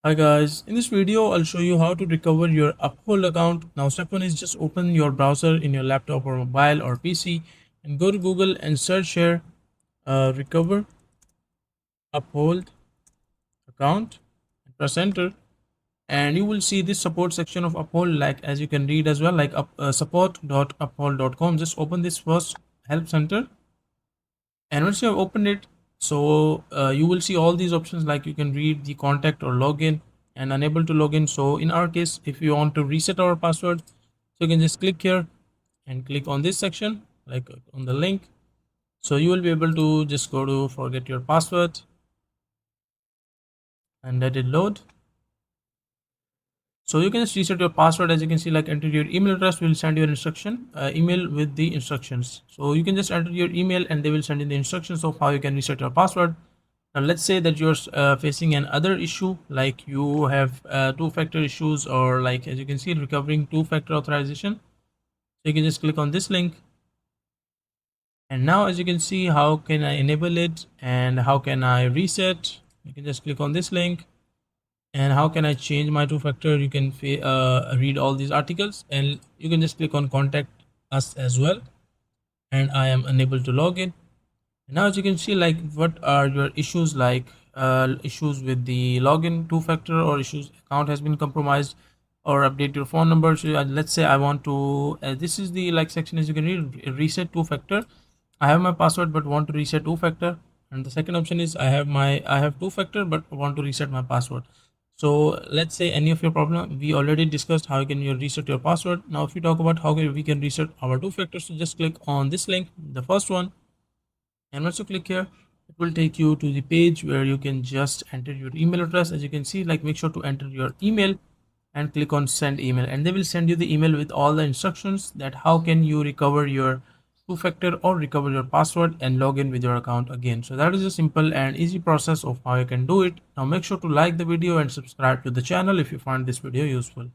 Hi guys, in this video I'll show you how to recover your Uphold account. Now step 1 is just open your browser in your laptop or mobile or PC and go to Google and search here recover Uphold account and press enter, and you will see this support section of Uphold, like as you can read as well, like support.uphold.com. Just open this first help center, and once you have opened it, you will see all these options, like you can read the contact or login and unable to log in. So in our case, if you want to reset our password, so you can just click here and click on this section, like on the link. So you will be able to just go to forget your password and let it load. So you can just reset your password. As you can see, like enter your email address, will send you an instruction email with the instructions. So you can just enter your email and they will send you the instructions of how you can reset your password. Now let's say that you're facing an other issue, like you have two-factor issues, or like as you can see, recovering two-factor authorization. So you can just click on this link, and now as you can see, how can I enable it and how can I reset? You can just click on this link. And how can I change my two-factor? You can read all these articles, and you can just click on contact us as well. And I am unable to log in. And now as you can see, like what are your issues, like issues with the login two-factor, or issues account has been compromised, or update your phone number. So let's say I want to this is the like section, as you can read, reset two-factor. I have my password but want to reset two-factor, and the second option is I have two-factor but want to reset my password. So let's say any of your problem, we already discussed how can you reset your password. Now if we talk about how we can reset our two-factor, so just click on this link, the first one, and once you click here, it will take you to the page where you can just enter your email address. As you can see, like make sure to enter your email and click on send email, and they will send you the email with all the instructions that how can you recover your two-factor or recover your password and log in with your account again. So that is a simple and easy process of how you can do it. Now make sure to like the video and subscribe to the channel if you find this video useful.